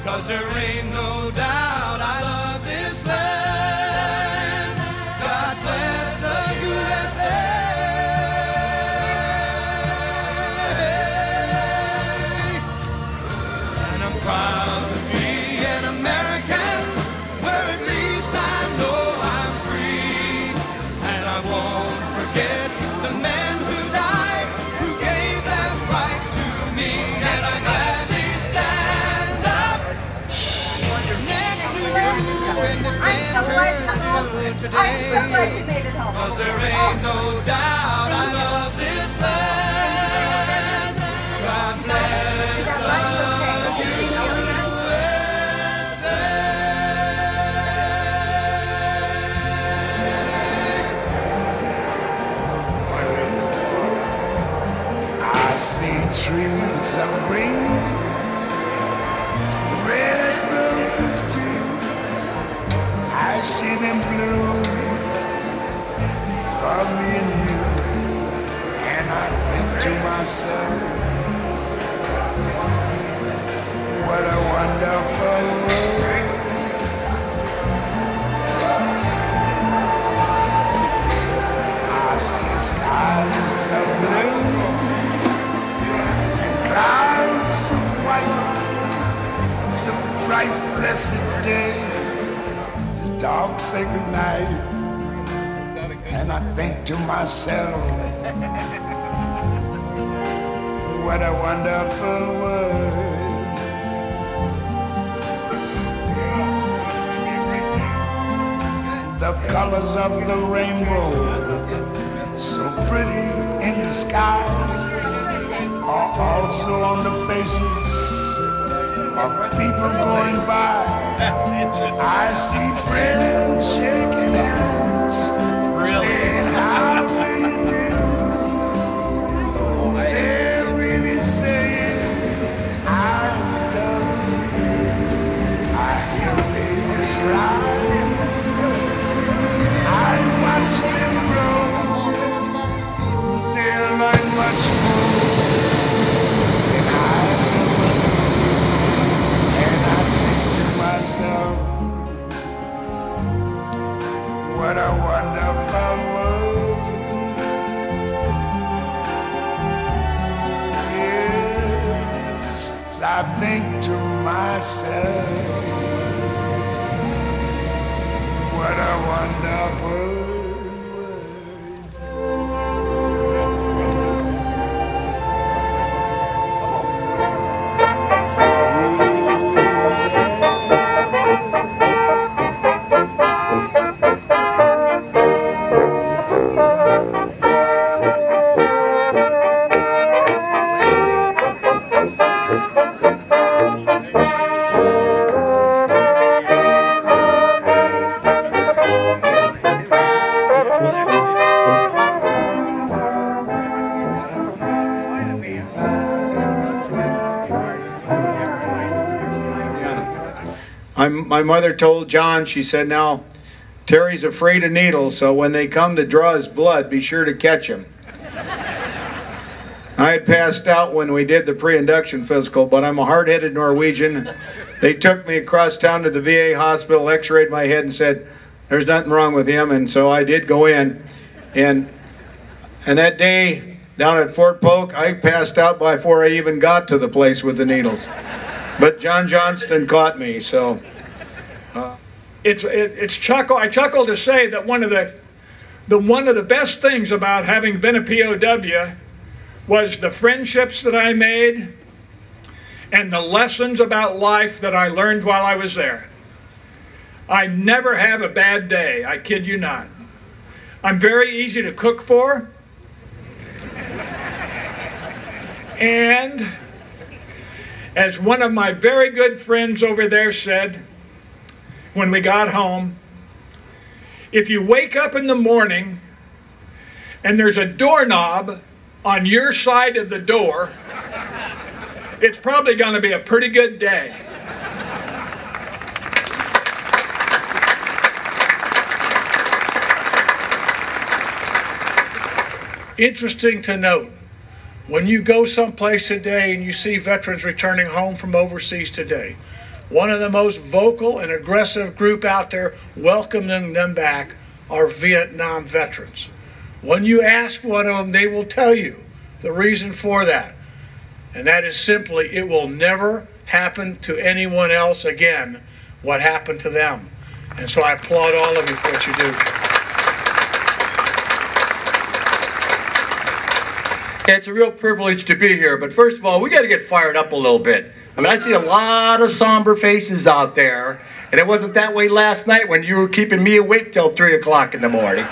'cause there ain't no doubt I love this land. God bless the USA. And I'm proud to be an American, where at least I know I'm free. And I won't forget the men who died, who gave that right to me. And I gladly stand up next to you and defend her still today. 'Cause there ain't no doubt I love this land. God bless the USA. I see trees of green, red roses too. I see them bloom for me and you. And I think to myself, what a wonderful world. I see skies of blue and clouds of white, the bright blessed day, the dark sacred night. And I think to myself, what a wonderful world. The colors of the rainbow, so pretty in the sky, are also on the faces of people going by. That's interesting. I see friends shaking hands, saying how do you do? They're really saying I love you. I hear babies cry, I watch them grow. They'll learn much more than I ever knew. And I think to myself, what a wonderful world. Yes, I think to myself, what a wonderful world. My mother told John, she said, now, Terry's afraid of needles, so when they come to draw his blood, be sure to catch him. I had passed out when we did the pre-induction physical, but I'm a hard-headed Norwegian. They took me across town to the VA hospital, x-rayed my head and said, there's nothing wrong with him, and so I did go in. And that day, down at Fort Polk, I passed out before I even got to the place with the needles. But John Johnston caught me, so... I chuckle to say that one of the best things about having been a POW was the friendships that I made and the lessons about life that I learned while I was there. I never have a bad day, I kid you not. I'm very easy to cook for. And as one of my very good friends over there said, when we got home, if you wake up in the morning and there's a doorknob on your side of the door, it's probably going to be a pretty good day. Interesting to note, when you go someplace today and you see veterans returning home from overseas today, one of the most vocal and aggressive group out there welcoming them back are Vietnam veterans. When you ask one of them, they will tell you the reason for that. And that is simply, it will never happen to anyone else again what happened to them. And so I applaud all of you for what you do. It's a real privilege to be here, but first of all, we got to get fired up a little bit. I mean, I see a lot of somber faces out there, and it wasn't that way last night when you were keeping me awake till 3 o'clock in the morning.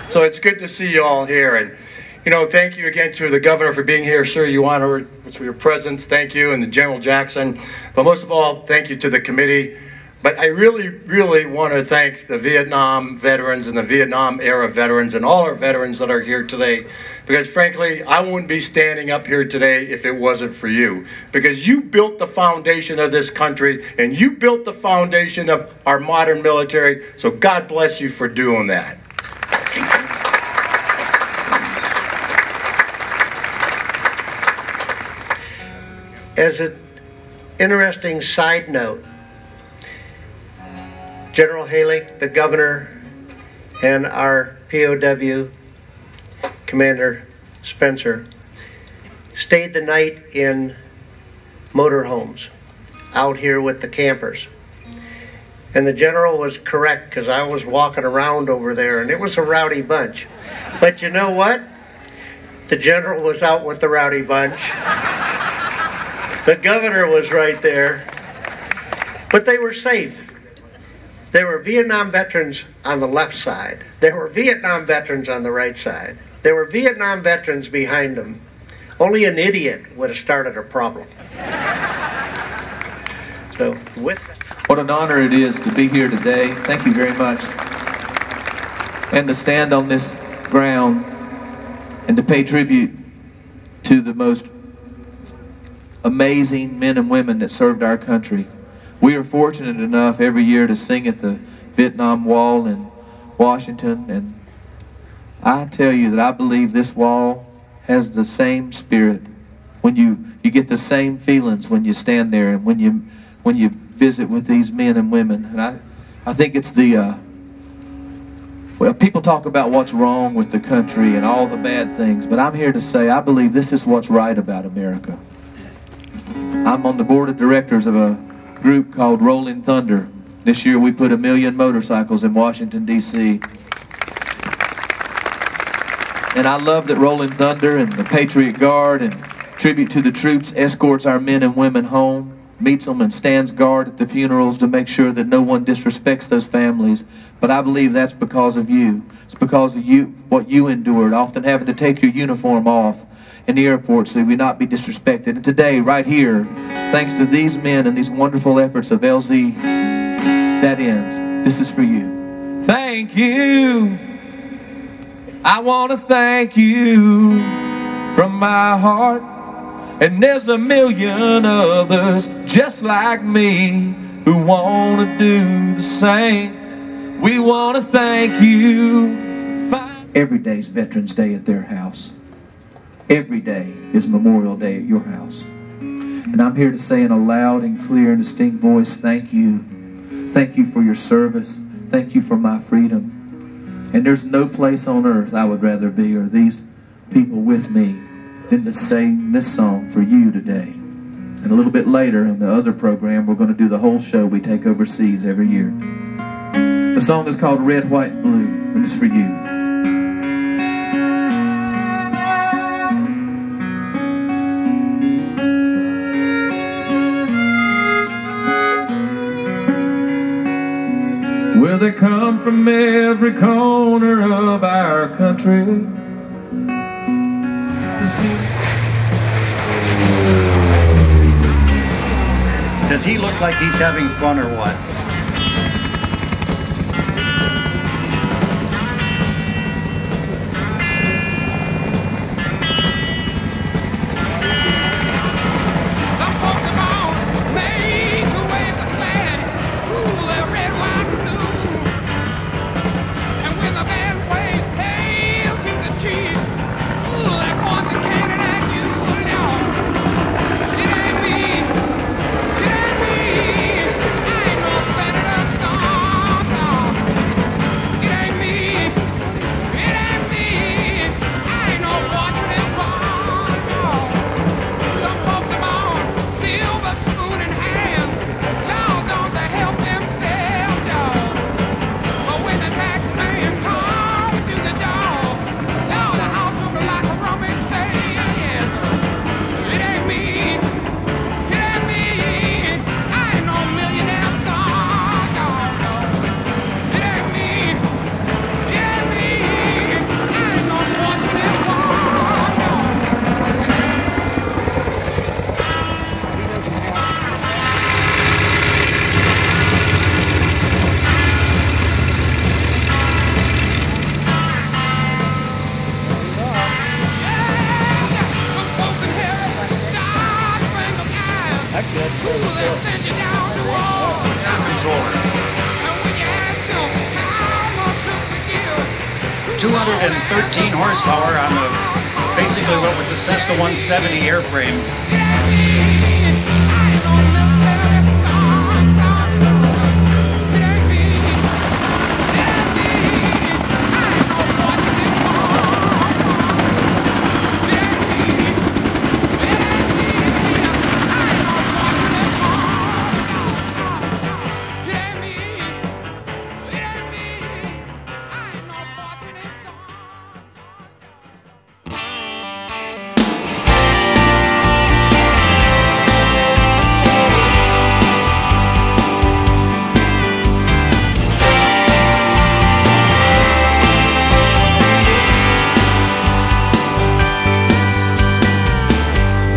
So it's good to see you all here, and you know, thank you again to the governor for being here. Sir, you honor for your presence. Thank you, and the General Jackson. But most of all, thank you to the committee. But I really, really want to thank the Vietnam veterans and the Vietnam era veterans and all our veterans that are here today. Because frankly, I wouldn't be standing up here today if it wasn't for you. Because you built the foundation of this country and you built the foundation of our modern military. So God bless you for doing that. As an interesting side note, General Haley, the governor, and our POW, Commander Spencer, stayed the night in motorhomes out here with the campers. And the general was correct, because I was walking around over there and it was a rowdy bunch. But you know what? The general was out with the rowdy bunch. The governor was right there. But they were safe. There were Vietnam veterans on the left side. There were Vietnam veterans on the right side. There were Vietnam veterans behind them. Only an idiot would have started a problem. So with that. What an honor it is to be here today. Thank you very much. And to stand on this ground and to pay tribute to the most amazing men and women that served our country. We are fortunate enough every year to sing at the Vietnam Wall in Washington, and I tell you that I believe this wall has the same spirit. When you get the same feelings when you stand there and when you visit with these men and women. And I think it's the well, people talk about what's wrong with the country and all the bad things, but I'm here to say I believe this is what's right about America. I'm on the board of directors of a group called Rolling Thunder. This year we put 1 million motorcycles in Washington, D.C. And I love that Rolling Thunder and the Patriot Guard and Tribute to the Troops escorts our men and women home, meets them and stands guard at the funerals to make sure that no one disrespects those families. But I believe that's because of you. It's because of you, what you endured, often having to take your uniform off in the airport so we not be disrespected. And today, right here, thanks to these men and these wonderful efforts of LZ, that ends. This is for you. Thank you. I want to thank you from my heart. And there's 1 million others just like me who want to do the same. We want to thank you. Every day's Veterans Day at their house. Every day is Memorial Day at your house. And I'm here to say in a loud and clear and distinct voice, thank you. Thank you for your service. Thank you for my freedom. And there's no place on earth I would rather be, or these people with me, than to sing this song for you today. And a little bit later in the other program, we're going to do the whole show we take overseas every year. The song is called Red, White, and Blue, and it's for you. Well, they come from every corner of our country. Does he look like he's having fun or what? It ain't me. 213 horsepower on the basically what was the Cessna 170 airframe.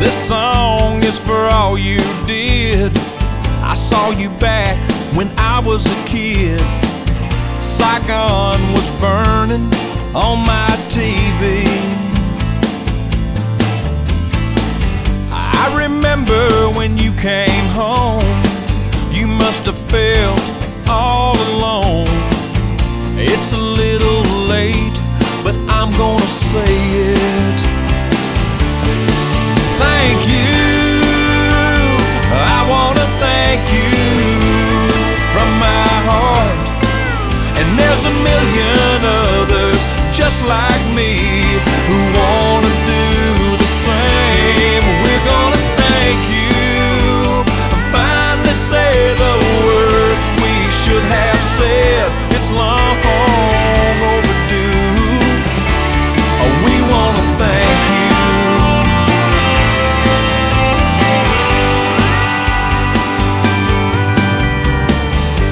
This song is for all you did. I saw you back when I was a kid. Saigon was burning on my TV. I remember when you came home, you must have felt all alone. It's a little late, but I'm gonna say it. Thank you, I wanna thank you from my heart. And there's a million others just like me who wanna do the same. We're gonna thank you, finally say the words we should have said. It's long overdue. We wanna thank you.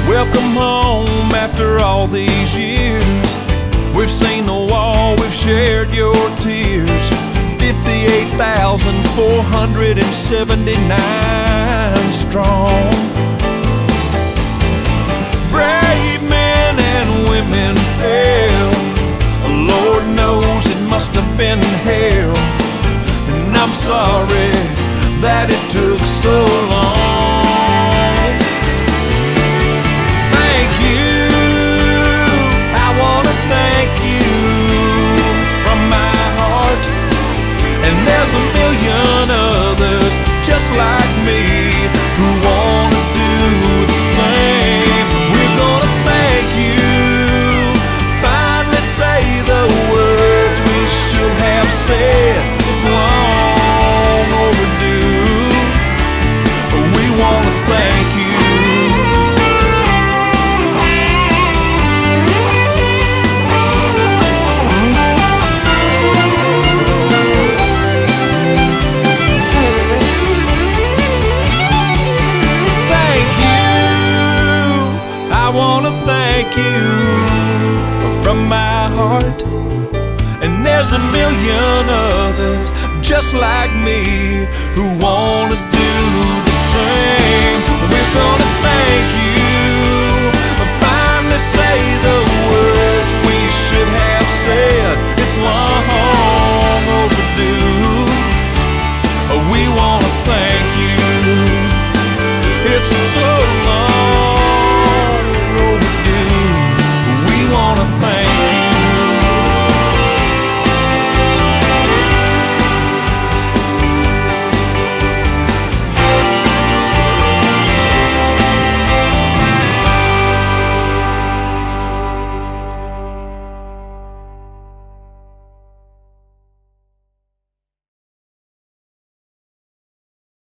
Welcome home after all these years. We've seen the wall, we've shared your tears. 58,479 strong. Brave men and women fell. Lord knows it must have been hell. And I'm sorry that it took so long. And there's a million others just like me who wanna do the same. We're gonna thank you, finally say the words we should have said. It's long overdue. We wanna thank you. I wanna thank you from my heart. And there's a million others just like me who wanna do the same. We're gonna thank you, finally say the words we should have said. It's long overdue. We wanna thank you. It's so